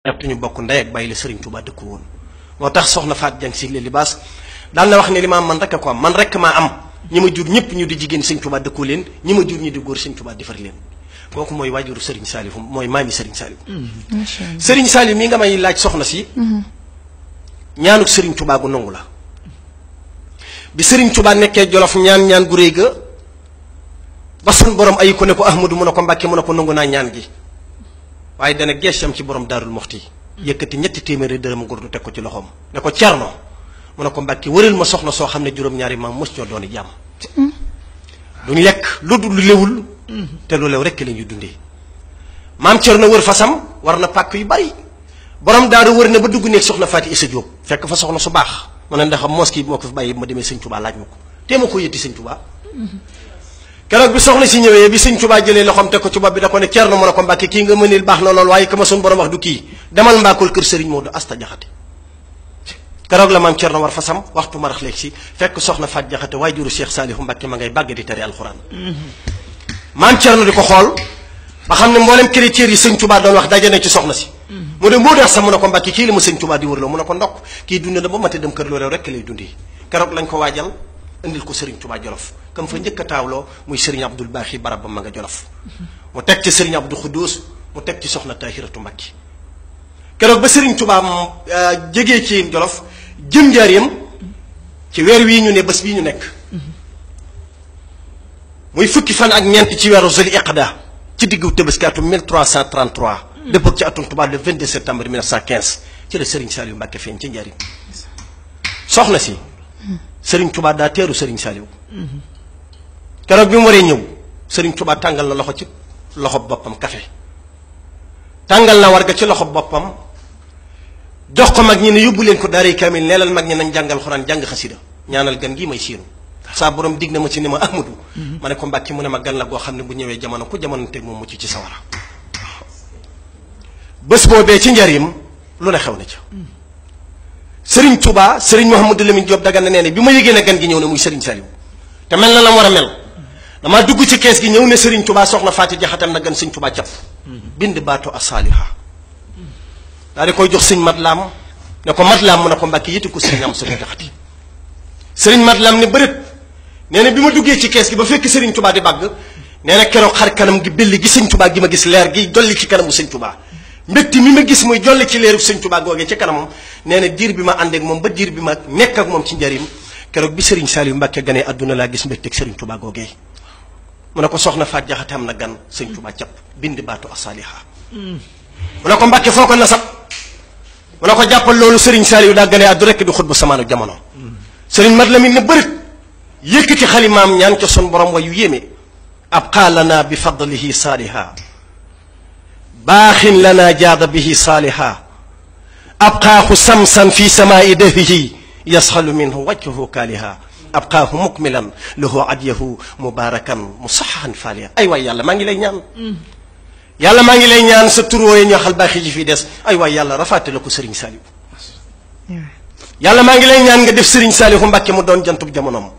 ñett ñu bokk ndey ak bàyyi la Serigne Touba dëkku woon moo tax soxna Faat Jang si li libaas daal na wax ne li ma am man rek a ko am man rek maa am ñi ma jur ñëpp ñu di jigéen Serigne Touba dëkku leen ñi ma jur ñu di góor Serigne Touba defar leen kooku mooy waajuru Serigne Saliou mooy maami Serigne Saliou. Serigne Saliou mii nga may laaj soxna si. ñaanuk Serigne Touba gu nangu la. bi Serigne Touba nekkee Jolof ñaan gu réy ga ba sun borom ay ko ne ko Ahmadu mu ne ko Mbàkke mu ne ko nangu naa ñaan gi. waaye dana geesam ci borom Daarul Muxti yëkkati ñetti téeméeri dërëm ngurdu teg ko ci loxoom ne ko Cerno mu ne ko Mbàkke wëral ma soxna soo xam ne juróom-ñaari maam mos ñoo dooni jàmm duñ lekk lu dul lu léwul te lu lew rekk la ñuy dundee maam Cerno wër fasam war na pàkk yu bari borom daaru wër ne ba dugg nekk soxna Faati Isa Jóob fekk fa soxna su baax mu ne ndax mos kii moo ko fi bàyyi ma demee Sëñ Tuubaa laaj ma ko tee ma ko yëtti Sëñ Tuubaa keroog bi soxna si ñëwee bi Sëñ Tuubaa jëlee loxoom teg ko ci bopp bi da ko ne Cerno mu ne ko Mbàkke kii nga mënil baax na lool waaye ka ma suñu borom wax du kii demal Mbàkkul kër Sëriñ Moodu Asta Jaxate keroog la maam Cerno war fasam waxtu marax léegi si fekk soxna Faat Jaxate waaye juru Cheikh Saliou Mbacké ma ngay bàgg di tari alxuraan maam Cerno di ko xool ba xam ne mboolem chrétien yi Sëñ Tuubaa doon wax dajane ci soxna si mu de moo dex sax mu ne ko Mbàkke kii la ma Sëñ Tuubaa di wërloo mu ne ko ndokk kii dund na ba mate dem kër lu réew rekk lay dundi keroog lañ ko waajal indil ko Serigne Touba Jolof kam fa njëkk a taawloo muy Serigne Abdoul Baaxi barab ba ma nga Jolof mu teg ci Serigne Abdou Khoudous mu teg ci soxna Tahiratu Mbacké keroog ba Serigne Touba jegee ci Jolof jëm njaareem ci weer wii ñu ne bés bii ñu nekk muy fukki fan ak ñeent ci weeru Zul Iqda ci diggu Tabaski atum 1333 dëppoo ci atum Touba le 22 septembre 1915 ci la Serigne Saliou Mbacké feeñ ci njaareem soxna si Serigne Touba daa teeru Serigne Saliou keroog bi mu waree ñëw Serigne Touba tàngal na loxo ci loxo boppam kafe tàngal na warga ci loxo boppam jox ko mag ñi ne yóbbu leen ko daaray kaamil neelal mag ñi nañ jàngal xuraan jàng xasida ñaanal gan gii may siinu saa borom dig na ma ci ne ma Ahmadu ma ne ko Mbàkke mu ne ma gan la goo xam ne bu ñëwee jamono ku jamono teg moom mucc ci sawara bés boobee ci njariñ lu ne xew na ca Serigne Touba Serigne Mouhamadou Lamine Diop Dagana nee na bi ma yëgee ne gan gi ñëw ne muy Serigne Saliou te mel na la mu war a mel damaa dugg ci kees gi ñëw ne Serigne Touba soxna Faati Jaxatam na gan Sëñ Touba cap bind baatu asaliha daa di koy jox sëñ Matlaam ne ko Matlaam mu ne ko Mbàkke yëti ko Serigne am Sëñ Jaxati Serigne Matlaam ne bërët nee na bi ma duggee ci kees gi ba fekk Serigne Touba di bàgg nee na keroog xar kanam gi belli gi Sëñ Touba gi ma gis leer gi dolli ci kanamu Sëñ Touba mbégte mi ma gis muy jolle ci leeru Sëñ Touba googee ci kanamam nee na diir bi ma ànd ak moom ba diir bi ma nekk ak moom ci njariñ keroog bi Serigne Saliou Mbacké ganee àdduna laa gis mbégte ak Serigne Touba googee mu ne ko soxna Faat Jaxate am na gan Sëñ Touba cap bind baatu asaliha mu ne ko Mbàkke foo ko nasab mu ne ko jàppal loolu Serigne Saliou daa ganee àddu rekk di xutba samaanu jamono Serigne Mat Lamin ne bërit yëkkati xalimaam ñaan ca son borom wayu yéeme abqaa lana bi fadlihi saaliha baaxin lana jaada bihi saaliha abqaahu samsan fi samaai dahrihi yasxalu minhu wajhuhu kaaliha abqaahu mukmilan lahu adyahu mubarakan musaxahan faaliha ay waay yàlla maa ngi lay ñaan yàlla maa ngi lay ñaan sa turooye ñoo xal baaxi ji fii des ay waay yàlla rafaate la ko Serigne Saliou yàlla maa ngi lay ñaan nga def Serigne Saliou Mbacké mu doon jantub jamonoom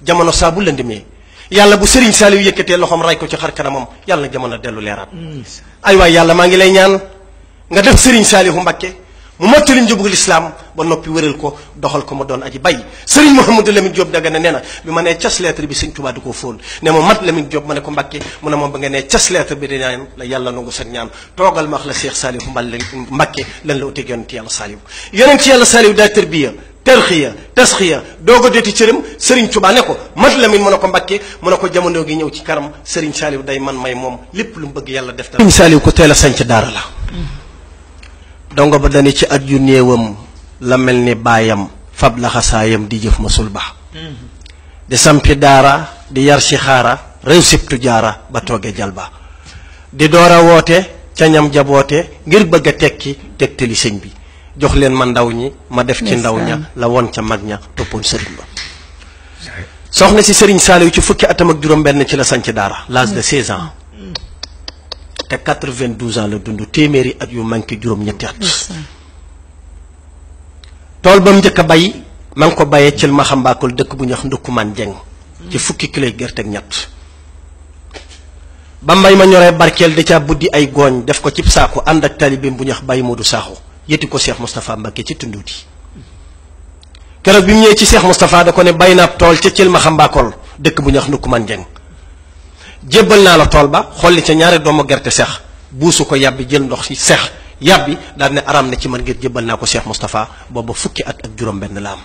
jamono saa bu lëndëmee yàlla bu Serigne Saliou yëkkatee loxoom ray ko ci xar kanamam yàlla na jamono dellu leeraat ay waay yàlla maa ngi lay ñaan nga def Serigne Saliou Mbacké mu mottali njubug lislaam ba noppi wéral ko doxal ko ma doon aji bay Serigne Mouhamadou Lamine Diop Dagana nee na bi ma nee cas lettre bi Sëñ Touba di koo fóon ne ma Mat Lamine Diop ma ne ko Mbacké mu ne moom ba nga nee cas lettre bi di ñaan la yàlla nangu sa ñaan toogal ma wax la Cheikh Saliou Mbacké lan la uteeg yonent yàlla Saliou yonent yàlla Saliou daa tërbiya tarxiya tasxiya doog a deti cëram Serigne Touba ne ko Mat Lamine mu ne ko Mbacké mu ne ko jamono gi ñëw ci kanam Serigne Saliou day man may moom lépp lu mu bëgg yàlla def Serigne Saliou ko teel a sanc daara la dongo ba dani ci at yu néewam la mel ni baayam fab laxasaayam di jëf masul ba di sampi daara di yar ci xaara réew sibtu jaara ba tooge jalba di door a woote ca ñam jaboote ngir bëgg a tekki tegtali sëñ bi jox leen ma ndaw ñi ma def ci ndaw ña la woon ca mag ña toppoon sëriñ ba soxna si Serigne Saliou ci fukki atam ak juróom benn ci la sanc daara l'âge de 16 ans te 92 ans la dund téeméeri at yu manqué juróom-ñetti at tool ba mu njëkk a bay ma ngi ko bayee cil ma xambaakul dëkk bu ñuy wax Ndukkumaan Jeng ci fukki kilo gerte ak ñett ba mbay ma ñoree barkeel da caa buddi ay gooñ def ko cib saako ànd ak talibeem bu ñax Baye Modou Sakho yëtti ko Cheikh Moustapha Mbacké ci tunduuti keroog bi mu ñëwee ci Cheikh Moustapha da ko ne bay naab tool ca cël ma xambaakol dëkk bu ñax nukku man jeng jébbal naa la tool ba xolli ca ñaari doomu gerte seex buusu ko yàbbi jël ndox ci seex yàbbi daal ne aram na ci man ngir jébbal naa ko Cheikh Moustapha booba fukki at ak juróom benn la am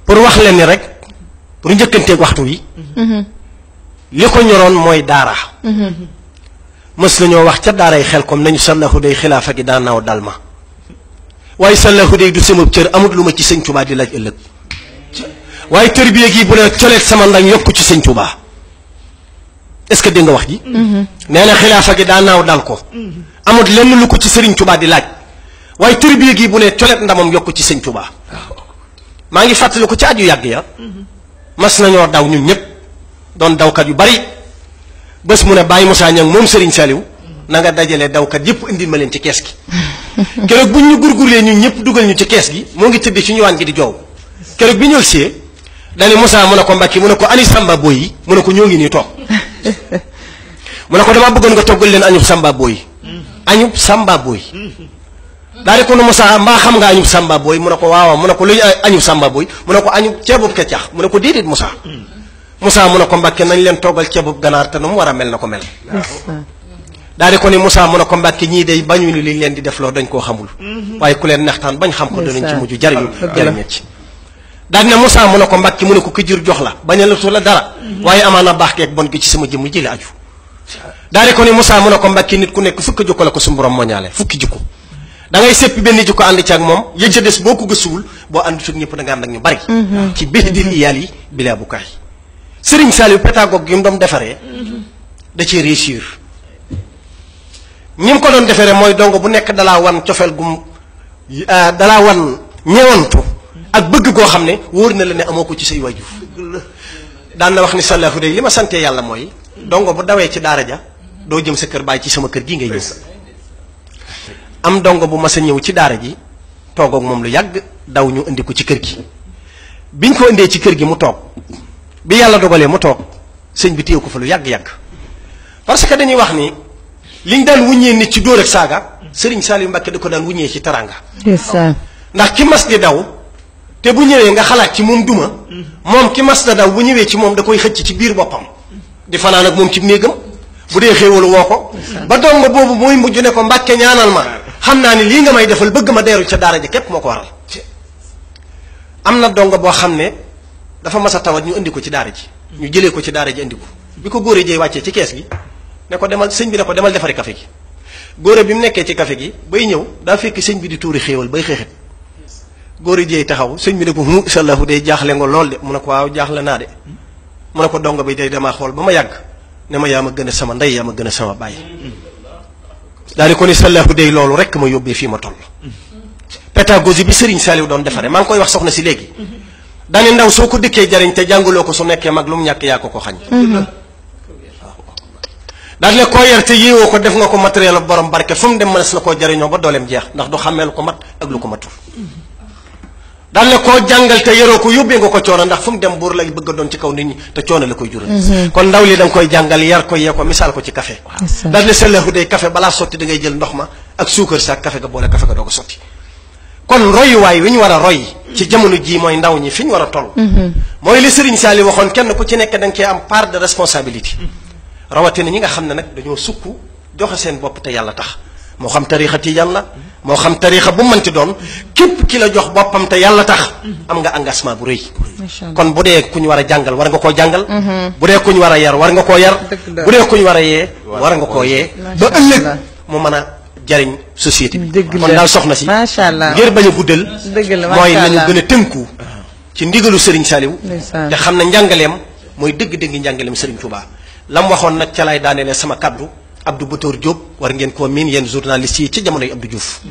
pour wax leen ni rek pour njëkkanteeg waxtu yi li ko ñoroon mooy daara mës nañoo wax ca daaray xel comme nañu sallahu day xilaafa gi daa naaw dal ma waaye sallahu day du sama cër amut lu ma ci sëñ Touba di laaj ëllëg waaye tërbiye gi bu ne coleet sama ndañ yokku ci sëñ Touba est-ce que dégg nga wax ji nee na xilaafa gi daa naaw dal ko amut lenn lu ko ci sëriñ Touba di laaj waaye tërbiye gi bu ne coleet ndamam yokku ci sëñ Touba maa ngi fàttali ko ci aju yàgg ya mas nañoo daw ñun ñëpp doon dawkat yu bari bés mu ne Baye Moussa Niang moom Serigne Saliou na nga dajale dawkat yëpp indil ma leen ci kees gi keroog bu ñu gurgurlee ñun ñëpp dugal ñu ci kees gi moo ngi tëdd ci ñëwaan gi di joow keroog bi ñëw see dañu Moussa mu ne ko Mbacke mu ne ko ani Samba Boy yi mu ne ko ñoo ngi nii toog mu ne ko damaa bëggoon nga toggal leen añub Samba Boy añub Samba Boy daal di ko ne Moussa mbaa xam nga añub Samba Boy mu ne ko waaw mu ne ko luy añub Samba Boy mu ne ko añub ceebub keccax mu ne ko déedéet Moussa mu ne ko Mbacke nañ leen toggal ceebub ganaar te nu mu war a mel na ko mel daal di ko ni Moussa mu ne ko Mbacke ñii day bañu ni liñ leen di def loo dañ koo xamul waaye ku leen nextaan bañ xam ko danañ ci mujj jariñu ci daal di ne Moussa mu ne ko Mbacke mu ne ko ki jur jox la bañalatu la dara waaye amaana baax geeg bon gi ci sama jëmm ji la aju daal di ko ni Moussa mu ne ko Mbacke nit ku nekk fukki jikko la ko suñu borom moñaale fukki jikko da ngay seppi benn jikko ànd ci ak moom yëg ca des boo ko gëstuwul boo ànd ci ñëpp da nga ànd ak ñu bari ci biir di iyaal yi bilaa bu kaay Serigne Saliou pédagogue gi mu doon defaree da cee réussir ñi mu ko doon defaree mooy dongo bu nekk dalaa wan cofeel gum dalaa wan ñewantu ak bëgg goo xam ne wóor na la ne amoo ko ci say waajur daan na wax ni sallahu day li ma santee yàlla mooy dongo bu dawee ci daara ja doo jëm sa kër bàyyi ci sama kër gi ngay ñëw am dongo bu mas a ñëw ci daara ji toog ak moom lu yàgg daw ñu indi ko ci kër gi biñ ko indee ci kër gi mu toog bi yàlla dogalee mu toog sëñ bi téye ko fa lu yàgg-yàgg parce que dañuy wax ni liñ daan wuññee nit ci dóor ak saaga Serigne Saliou Mbacké da ko daan wuññee ci taranga ndax ki mas di daw te bu ñëwee nga xalaat ci moom duma moom ki mas da daw bu ñëwee ci moom da koy xëcc ci biir boppam di fanaan ak moom ci néegam bu dee xéewalu woo ko ba dongo boobu mooy mujj ne ko Mbacké ñaanal ma xam naa ni lii nga may defal bëgg ma deeru ca daara ji képp moo ko waral am na dongo boo xam ne dafa mas a tawat ñu indi ko ci daara ji ñu jëlee ko ci daara ji indi ko bi ko góore jëy wàccee ci kees gi ne ko demal sëñ bi ne ko demal defari café gi góore bi mu nekkee ci café gi bay ñëw daa fekk sëñ bi di tuuri xéewal bay xeexit góore jëy taxaw sëñ bi ne ko mu sallahu day jaaxle nga lool de mu ne ko waaw jaaxle naa de mu ne ko dongo bi day damaa xool ba ma yàgg ne ma yaa ma gën a sama ndey yaa ma gën a sama baay daal di ko ni sallahu day loolu rek ma yóbbee fii ma toll pédagogie bi Serigne Saliou doon defaree maa ngi koy wax soxna si léegi daane ndaw soo ko dëkkee jariñ te jàngaloo ko su nekkee mag lu mu ñàkk yaa ko xañ daal ne koo yar te yéewoo ko def nga ko matériel borom barke fu mu dem mënees na koo jariñoo ba dooleem jeex ndax du xàmmee lu ko mat ak lu ko matul daal ne koo jàngal te yaroo ko yóbbee nga ko coono ndax fu mu dem buur lay bëgg a doon ci kaw nit ñi te coono la koy jural kon ndaw li da nga koy jàngal yar ko yee ko misaal ko ci café daal ne sallahu day café balaa sotti da ngay jël ndox ma ak suukar sa ak café ga boole café ga doo ko sotti kon royuwaay wi ñu war a roy ci jamono jii mooy ndaw ñi fi ñu war a toll mooy li Serigne Saliou waxoon kenn ku ci nekk da nga cee am part de responsabilité rawatina ñi nga xam ne nag dañoo sukk joxe seen bopp te yàlla tax moo xam tariixa tijaan la moo xam tariixa bu mënti doon képp ki la jox boppam te yàlla tax am nga engagement bu rëy kon bu dee ku ñu war a jàngal war nga koo jàngal bu dee ku ñu war a yar war nga koo yar bu dee ku ñu war a yee war nga koo yee ba ëllëg mu mën a jariñ société bi kon daal soxna si ngir bañ a guddal mooy nañu gën a tënku ci ndigalu Serigne Saliou te xam ne njàngaleem mooy dëgg-dëgg njàngaleem Serigne Touba la mu waxoon nag ca lay daanelee sama kaddu Abdou Batoor Diop war ngeen koo miin yéen journalistes yi ci jamonoy Abdou Diouf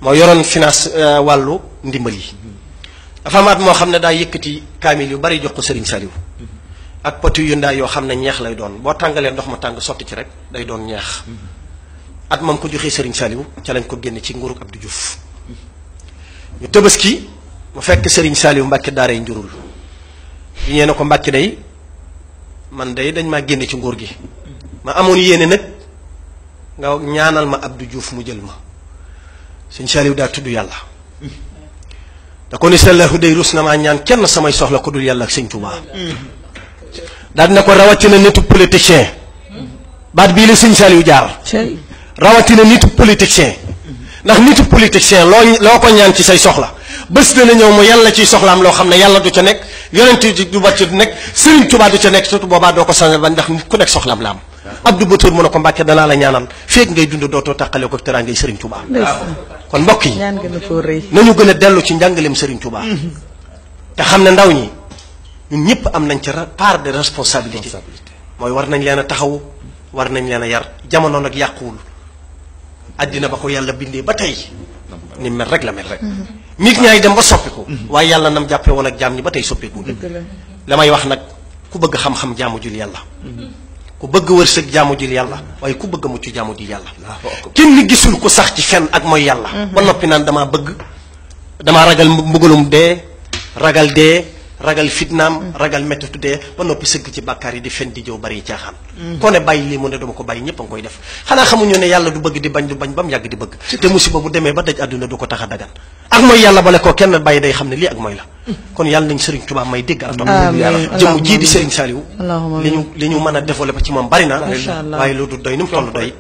moo yoroon finance wàllu ndimbal yi dafa amaat moo xam ne daa yëkkati kaamil yu bari jox ko Serigne Saliou ak poti yu ndaa yoo xam ne ñeex lay doon boo tàngalee ndox ma tàng sotti ci rek day doon ñeex at moom ko joxee Serigne Saliou ca lañ ko génne ci nguurug Abdou Diouf ñu Tabaski mu fekk Serigne Saliou Mbacké daaray njurul ñu ñee ne ko Mbacké day man day dañ maa génne ci nguur gi ma amoon yéene nag nga ñaanal ma Abdou Diouf mu jël ma sëñ Saliou daa tudd yàlla da ko ni sallahu day rus na maa ñaan kenn samay soxla ko dul yàlla ak sëñ Touba daal dina ko rawatina nitu politicien baat bii la sëñ Saliou jaar rawatina nitu politicien ndax nitu politicien loo ko ñaan ci say soxla bés dana ñëw mu yàlla ciy soxlaam loo xam ne yàlla du ca nekk yonent du ba ci nekk Serigne Touba du ca nekk surtout boobaa doo ko sañal ba ndax ku nekk soxlaam la am Abdou Batour mu ne ko Mbàkke danaa la ñaanal feeg ngay dund dootoo tàqale ko teraangay Serigne Touba kon mbokk yi nañu gën a dellu ci njàngaleem Serigne Touba te xam ne ndaw ñi ñun ñëpp am nañ ci part de responsabilité mooy war nañ leen a taxaw war nañ leen a yar jamono nag yàquwul àddina ba ko yàlla bindee ba tey ni mel rek la mel rek nit ñaay dem ba soppiku waaye yàlla nam jàppee woon ak jaam ñi ba tey soppiku la may wax nag ku bëgg xam-xam jaamu jul yàlla ku bëgg wërsëg jaamu jul yàlla waaye ku bëgg mucc jaamu jul yàlla kenn ni gisul ku sax ci fen ak mooy yàlla ba noppi naan damaa ragal mbugalum dee ragal fitnaam ragal méttitu dee ba noppi sëgg ci bàkkaar yi di fen di jëw bari caaxaan koo ne bàyyi lii mu ne dama ko bàyyi ñëpp a ngi koy def xanaa xamuñu ne yàlla du bëgg di bañ du bañ ba mu yàgg di bëgg te musiba bu demee ba daj àdduna du ko tax a dagan ak mooy yàlla bale koo kenn bàyyi day xam ne lii ak mooy la kon yàlla nañ Serigne Touba may dégg ak topp jëmm jii di Serigne Saliou li ñu mën a développé ci moom bari na waaye loolu doy ni mu toll doy